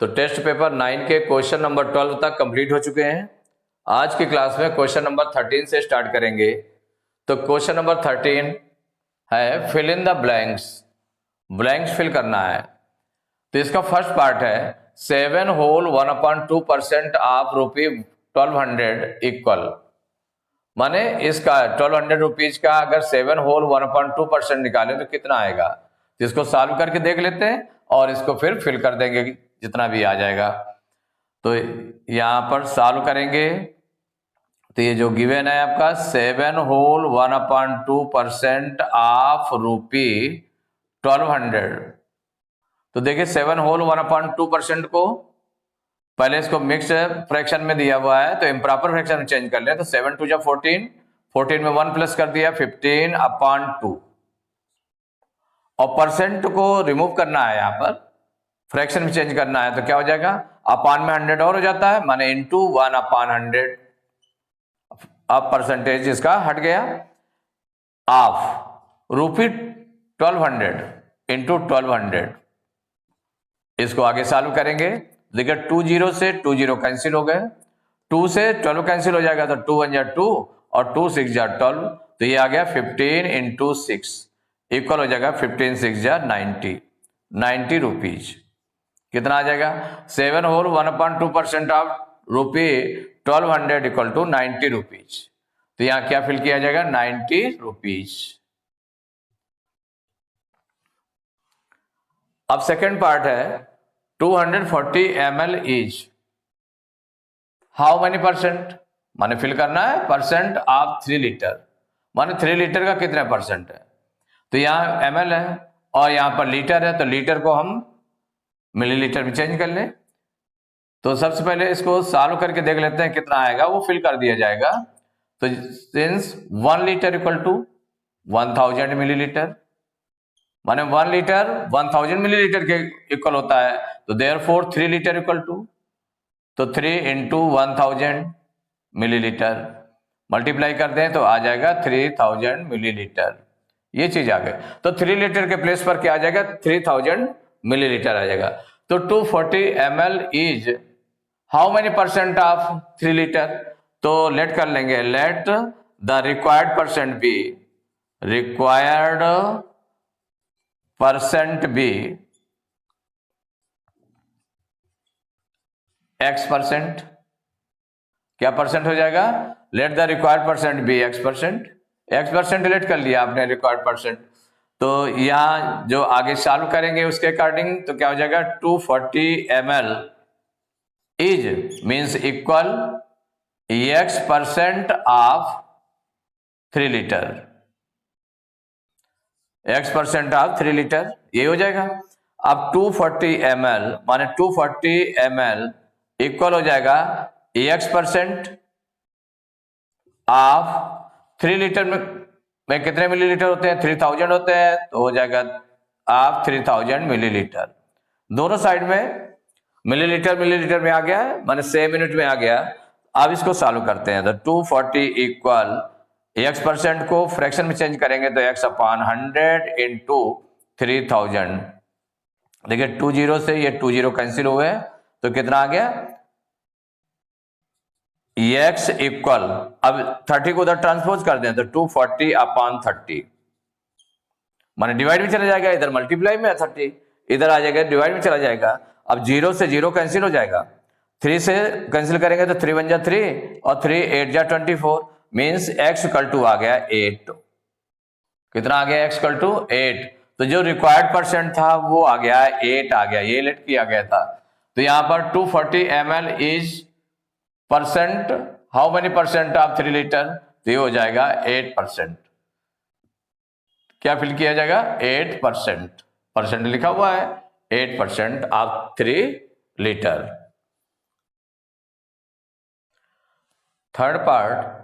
तो test paper 9 के question number 12 तक कंप्लीट हो चुके हैं। आज की क्लास में क्वेश्चन नंबर 13 से स्टार्ट करेंगे। तो क्वेश्चन नंबर 13 है fill in the blanks, blanks fill करना है। तो इसका फर्स्ट पार्ट है 7 होल 1/2% ऑफ ₹1200 इक्वल, माने इसका 1200 रुपीज का अगर 7 होल 1/2% निकालें तो कितना आएगा। तो इसको सॉल्व करके देख लेते हैं और इसको फिर फिल कर देंगे जितना भी आ जाएगा। तो यहां पर सॉल्व करेंगे तो ये जो गिवन है आपका 7 होल 1/2% ऑफ ₹1200। तो देखिए 7 होल 1/2% को पहले इसको मिक्स फ्रैक्शन में दिया हुआ है तो इम्प्रॉपर फ्रैक्शन में चेंज कर लें। तो 7 2 जा 14, 14 में 1 प्लस कर दिया 15/2 और परसेंट को रिमूव करना है, यहाँ पर फ्रैक्शन में चेंज करना है तो क्या हो जाएगा, अपान में 100 और हो जाता है, माने इंटू 1/100। अब परसेंटेज इसका हट गया, ऑफ ₹1200 इंटू 1200। इसको आगे सॉल्व करेंगे। देखिए 2 0 से 2 0 कैंसिल हो गए, 2 से 12 कैंसिल हो जाएगा तो 2 1 जा 2 और 2 6 जा 12। तो ये आ गया 15 इंटू 6 इक्वल हो जाएगा 15 6 जा 90 रुपीज। कितना आ जाएगा 7 whole 1/2% of ₹1200 equal to 90 rupees. तो यहां क्या फिल किया जाएगा 90 रुपीज। अब सेकेंड पार्ट है 240 ml is how many percent, माने फिल करना है परसेंट ऑफ 3 लीटर, माने 3 लीटर का कितने परसेंट है। तो यहाँ ml है और यहां पर लीटर है तो लीटर को हम मिलीलीटर में चेंज कर लें। तो सबसे पहले इसको सॉल्व करके देख लेते हैं कितना आएगा, वो फिल कर दिया जाएगा। तो since 1 litre equal to 1000 millilitre, माने 1 लीटर 1000 मिलीलीटर के इक्वल होता है। तो देयरफॉर 3 लीटर इक्वल टू, तो 3 इंटू 1000 मिलीलीटर मल्टीप्लाई कर दें तो आ जाएगा 3000 मिलीलीटर। ये चीज आ गई। तो 3 लीटर के प्लेस पर क्या आ जाएगा 3000 मिलीलीटर आ जाएगा। तो 240 ml is how many percent of 3 litre. तो लेट कर लेंगे, let the required percent be, required percent be X%। क्या परसेंट हो जाएगा, let the required percent be X%। X% let कर लिया आपने रिक्वायर्ड परसेंट। तो यहां जो आगे सॉल्व करेंगे उसके अकॉर्डिंग तो क्या हो जाएगा 240 ml is means equal X% of 3 litre, X% of 3 litre ये हो जाएगा। अब 240 ml माने 240 ml इक्वल हो जाएगा X% ऑफ 3 लीटर में कितने मिलीलीटर होते हैं 3000 होते हैं, तो हो जाएगा ऑफ 3000 मिलीलीटर। दोनों साइड में मिलीलीटर में आ गया है, माने सेम यूनिट में आ गया। अब इसको सॉल्व करते हैं। तो 240 इक्वल X% को फ्रैक्शन में चेंज करेंगे तो X/100 इंटू 3000। देखिए 2 0 से ये 2 0 कैंसिल हुए तो कितना आ गया X इक्वल, अब 30 को उधर ट्रांसपोज कर दें तो 240/30, माने डिवाइड में चला जाएगा, इधर मल्टीप्लाई में 30 इधर आ जाएगा डिवाइड में चला जाएगा। अब 0 से 0 कैंसिल हो जाएगा, 3 से कैंसिल करेंगे तो 3 1 जा 3 और 3 8 जा 24 मींस X इक्वल टू आ गया 8। कितना आ गया X इक्वल टू 8। तो जो रिक्वायर्ड परसेंट था वो आ गया 8 आ गया, ये लेट किया गया था। तो यहां पर 240 ml is percent how many percent of 3 litre, तो ये हो जाएगा 8%। क्या फिल किया जाएगा 8%, परसेंट लिखा हुआ है 8% of 3 litre. Third part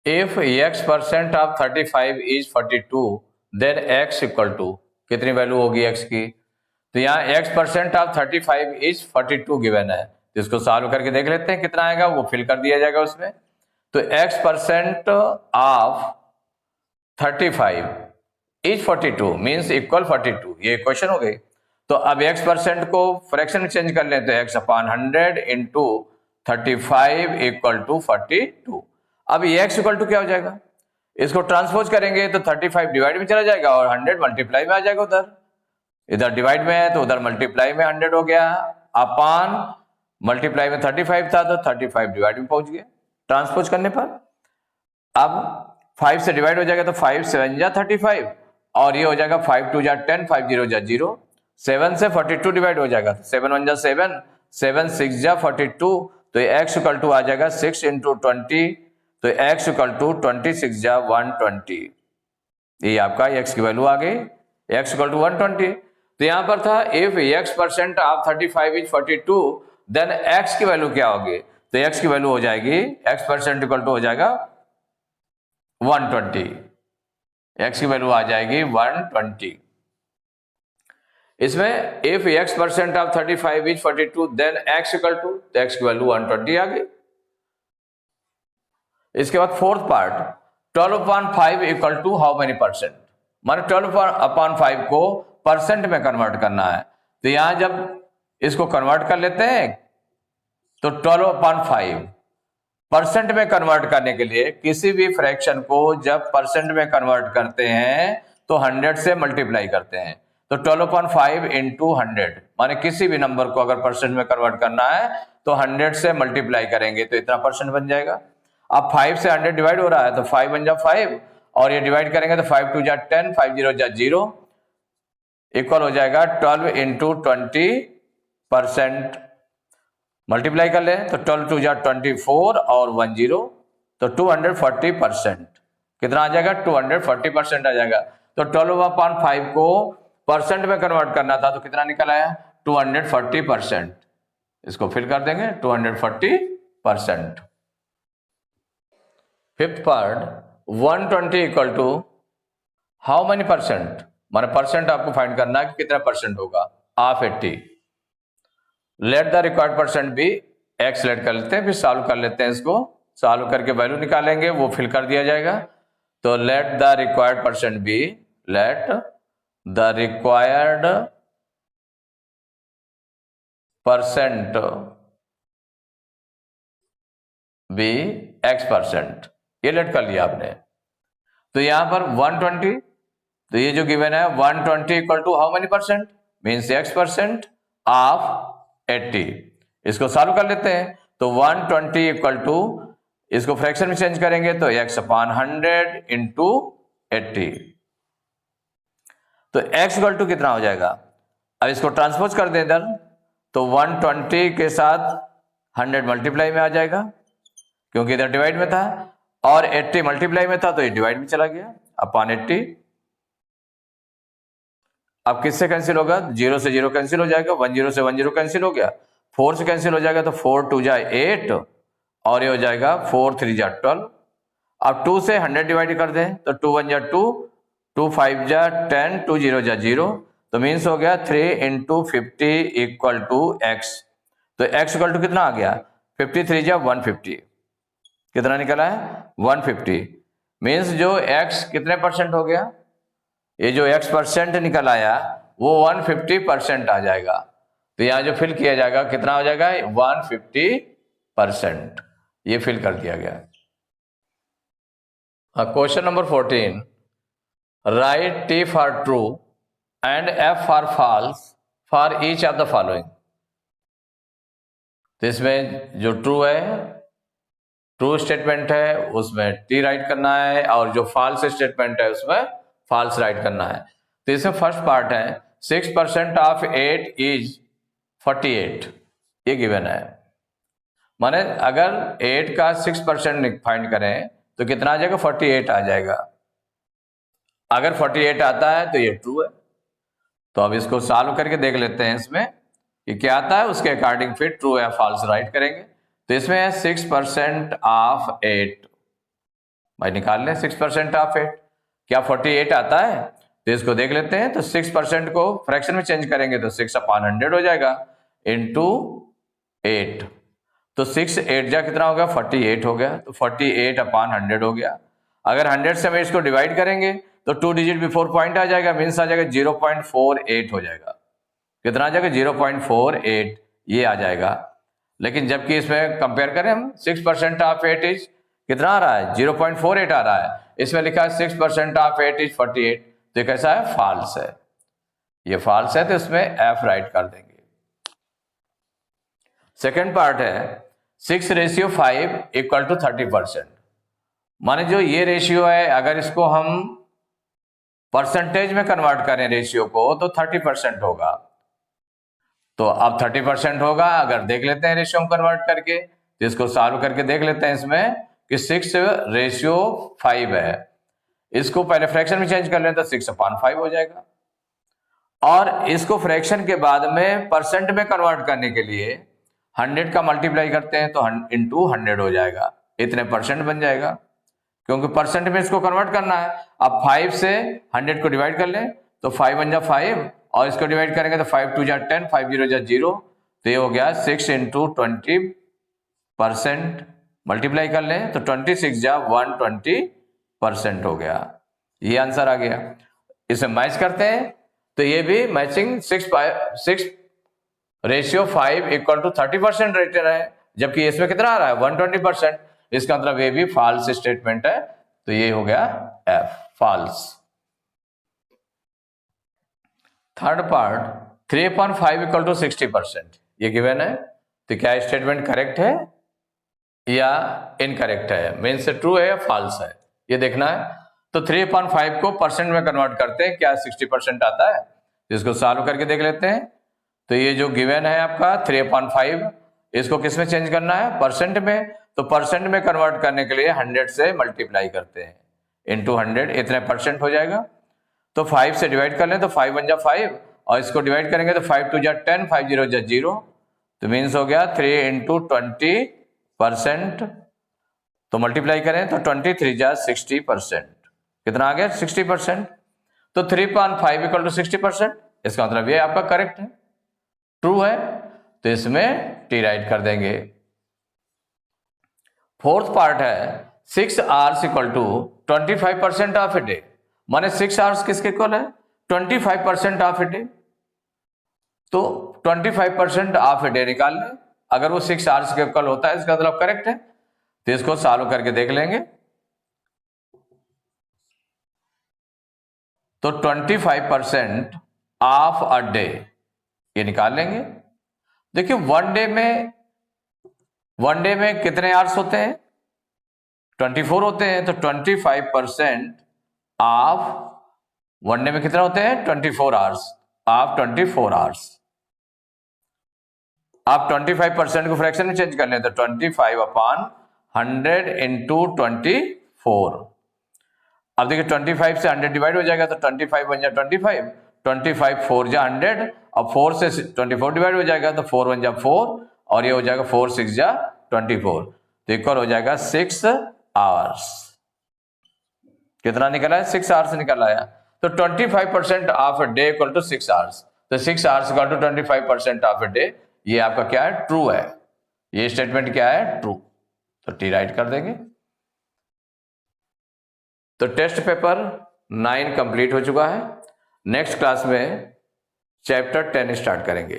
if X% of 35 is 42 then X equal to, कितनी वैल्यू होगी X की। तो यहाँ X% ऑफ 35 इज 42 गिवन है, तो इसको सॉल्व करके देख लेते हैं कितना आएगा, वो फिल कर दिया जाएगा उसमें। तो X% of 35 is 42 means equal 42, ये क्वेश्चन हो गई। तो अब x% को फ्रैक्शन में चेंज कर लें तो x/100 इंटू 35 इक्वल टू 42। अब ये x इक्वल टू क्या हो जाएगा, इसको ट्रांसपोज करेंगे तो 35 डिवाइड में चला जाएगा और 100 मल्टीप्लाई में आ जाएगा। उधर इधर डिवाइड में है तो उधर मल्टीप्लाई में 100 हो गया, अपान मल्टीप्लाई में 35 था तो 35 डिवाइड में पहुंच गया ट्रांसपोज करने पर। अब 5 से डिवाइड हो जाएगा तो 5 7 जा 35 और ये हो जाएगा 5 2 जा 10 5 0 जा 0। 7 से 42 डिवाइड हो जाएगा, 7 1 जा 7 7 6 जा 42, तो ये x इक्वल टू आ जाएगा 6 इंटू 20, तो x इक्वल टू 26 जा 120। ये आपका x की वैल्यू आ गई, x इक्वल टू 120। तो यहां पर था if x% of 35 is 42 then x की वैल्यू क्या होगी, तो x की वैल्यू हो जाएगी x% इक्वल टू हो जाएगा 120, x की वैल्यू आ जाएगी 120। इसमें if x% of 35 is 42 then x equal to, तो x की वैल्यू 120 आ गई। इसके बाद fourth part 12/5 equal to how many percent, माने 12/5 को परसेंट में कन्वर्ट करना है। तो यहां जब इसको कन्वर्ट कर लेते हैं तो 12/5 परसेंट में कन्वर्ट करने के लिए किसी भी फ्रैक्शन को जब परसेंट में कन्वर्ट करते हैं तो 100 से मल्टीप्लाई करते हैं। तो 12/5 इंटू 100 माने किसी भी नंबर को अगर परसेंट में कन्वर्ट करना है तो 100 से मल्टीप्लाई करेंगे तो इतना परसेंट बन जाएगा। अब 5 से 100 डिवाइड हो रहा है तो 5 1 जा 5 और ये डिवाइड करेंगे तो 5 2 जा 10 5 0 जा 0 इक्वल हो जाएगा 12 इंटू 20%। मल्टीप्लाई कर ले तो 12 2 जा 24 और 1 0 तो 240%। कितना आ जाएगा, 240% आ जाएगा। तो 12/5 को परसेंट में कन्वर्ट करना था तो कितना निकल आया, 240%। इसको फिल कर देंगे 240%। Fifth part 120 equal to how many percent, माने परसेंट आपको फाइंड करना है कि कितना परसेंट होगा of 80। Let the required percent be, x let कर लेते हैं फिर सॉल्व कर लेते हैं, इसको सॉल्व करके वैल्यू निकालेंगे वो फिल कर दिया जाएगा। तो let the required percent be, let the required percent be x%, ये लेट कर लिया आपने। तो यहां पर 120, तो ये जो गिवन है 120 equal to how many percent means x% of 80। इसको सॉल्व कर लेते हैं तो 120 इक्वल टू, इसको फ्रैक्शन में चेंज करेंगे तो x/100 इंटू 80। तो x इक्वल टू कितना हो जाएगा, अब इसको ट्रांसपोज कर दें इधर तो 120 के साथ 100 मल्टीप्लाई में आ जाएगा क्योंकि इधर डिवाइड में था और 80 मल्टीप्लाई में था तो ये डिवाइड में चला गया अपॉन 80। अब किससे कैंसिल होगा, 0 से 0 कैंसिल हो जाएगा, 1 0 से 1 0 कैंसिल हो गया, 4 से कैंसिल हो जाएगा तो 4 2 जा 8 और ये हो जाएगा 4 3 जा 12। अब 2 से 100 डिवाइड कर दें तो 2 1 जा 2 2 5 जा 10 2 0 जा 0, तो मीन्स हो गया 3 इंटू 50 इक्वल टू x। तो x इक्वल टू कितना आ गया, 53 जा 150, कितना निकला है 150। मीन्स जो x कितने परसेंट हो गया, ये जो x% निकल आया वो 150% आ जाएगा। तो यहां जो फिल किया जाएगा कितना हो जाएगा 150%, ये फिल कर दिया गया। Question number 14, write t for true and f for false for each of the following. तो इसमें जो ट्रू है, ट्रू स्टेटमेंट है उसमें t राइट करना है और जो फॉल्स स्टेटमेंट है उसमें फॉल्स राइट करना है। तो इसमें फर्स्ट पार्ट है 6% ऑफ 8 इज 48, ये गिवन है। माने अगर 8 का 6% फाइंड करें तो कितना आ जाएगा 48 आ जाएगा। अगर 48 आता है तो ये ट्रू है। तो अब इसको सॉल्व करके देख लेते हैं इसमें कि क्या आता है, उसके अकॉर्डिंग फिर ट्रू या फॉल्स राइट करेंगे। तो इसमें है 6% ऑफ 8, भाई निकाल लें 6% ऑफ 8, क्या 48 आता है, तो इसको देख लेते हैं। तो 6% को फ्रैक्शन में चेंज करेंगे तो 6/100 हो जाएगा इंटू 8, तो 6 8 जा कितना हो गया 48 हो गया, तो 48/100 हो गया। अगर 100 से हम इसको डिवाइड करेंगे तो 2 डिजिट बिफोर पॉइंट आ जाएगा, मीन्स आ जाएगा 0.48 हो जाएगा। कितना आ जाएगा 0.48 ये आ जाएगा। लेकिन जबकि इसमें कंपेयर करें हम 6% ऑफ 8 इज कितना आ रहा है 0.48 आ रहा है, इसमें लिखा है 6% ऑफ 8 इज 48, तो ये कैसा है फॉल्स है, ये फॉल्स है तो इसमें एफ राइट कर देंगे। सेकेंड पार्ट है 6:5 इक्वल टू 30%। माने जो ये रेशियो है अगर इसको हम परसेंटेज में कन्वर्ट करें रेशियो को तो 30% होगा। तो अब 30% होगा, अगर देख लेते हैं रेशियो में कन्वर्ट करके, तो इसको सॉल्व करके देख लेते हैं इसमें कि 6:5 है, इसको पहले फ्रैक्शन में चेंज कर लें तो 6/5 हो जाएगा, और इसको फ्रैक्शन के बाद में परसेंट में कन्वर्ट करने के लिए 100 का मल्टीप्लाई करते हैं तो इंटू 100 हो जाएगा, इतने परसेंट बन जाएगा, क्योंकि परसेंट में इसको कन्वर्ट करना है। अब 5 से 100 को डिवाइड कर लें तो 5 बन जा 5, और इसको डिवाइड करेंगे तो 5 2 जा 10, 5 0 जा 0, तो ये हो गया 6 इंटू 20%, मल्टीप्लाई कर लें तो 26 जा 120% हो गया, ये आंसर आ गया। इसे मैच करते हैं तो ये भी मैचिंग 6:5 इक्वल टू 30% रेटेड है, जबकि इसमें कितना आ रहा है 120%, इसका मतलब ये भी फॉल्स स्टेटमेंट है, तो ये हो गया F false. Third part 3/5 equal to 60%, ये गिवन है, तो क्या स्टेटमेंट करेक्ट है या इनकरेक्ट है, मीन्स ट्रू है या फॉल्स है, ये देखना है। तो 3/5 को परसेंट में कन्वर्ट करते हैं, क्या 60% आता है, इसको सॉल्व करके देख लेते हैं। तो ये जो गिवन है आपका 3/5, इसको किस में चेंज करना है परसेंट में, तो परसेंट में कन्वर्ट करने के लिए 100 से मल्टीप्लाई करते हैं, इंटू 100 इतने परसेंट हो जाएगा। तो 5 से डिवाइड कर लें तो 5 1 जा 5, और इसको डिवाइड करेंगे तो 5 2 जा 10, 5 0 जा 0, तो मीन्स हो गया 3 इंटू 20%, तो मल्टीप्लाई करें तो 23 जा 60%, कितना आ गया 60%। तो 3/5 इक्वल टू 60%, इसका मतलब ये आपका करेक्ट है, ट्रू है, तो इसमें टी राइट कर देंगे। फोर्थ पार्ट है 6 hours equal to 25% of a day, माने 6 आवर्स किसके इक्वल है 25% ऑफ ए डे, तो 25% ऑफ ए डे निकाल लें, अगर वो 6 आवर्स के इक्वल होता है इसका मतलब करेक्ट है, तो इसको सॉल्व करके देख लेंगे। तो 25% ऑफ अ डे ये निकाल लेंगे। देखिए वन डे में कितने आवर्स होते हैं 24 होते हैं, तो 25% ऑफ वन डे में कितना होते हैं 24 आवर्स ऑफ 24 आवर्स। आप 25% को फ्रैक्शन में चेंज कर लें तो 25/100 इंटू 24। अब देखिए 25 से 100 डिवाइड हो जाएगा तो 25 बन जा 25, 25 4 जा 100, अब 4 से 24 डिवाइड हो जाएगा तो 4 1 जा 4, और ये हो जाएगा 4 6 जा 24, तो इक्वल हो जाएगा 6 आवर्स। कितना निकला है 6 आवर्स निकल आया। तो 25% of a day equal to 6 hours, तो 6 hours equal to 25% of a day, ये आपका क्या है ट्रू है, ये स्टेटमेंट क्या है ट्रू, तो टी राइट कर देंगे। तो टेस्ट पेपर 9 कंप्लीट हो चुका है। नेक्स्ट क्लास में चैप्टर 10 स्टार्ट करेंगे।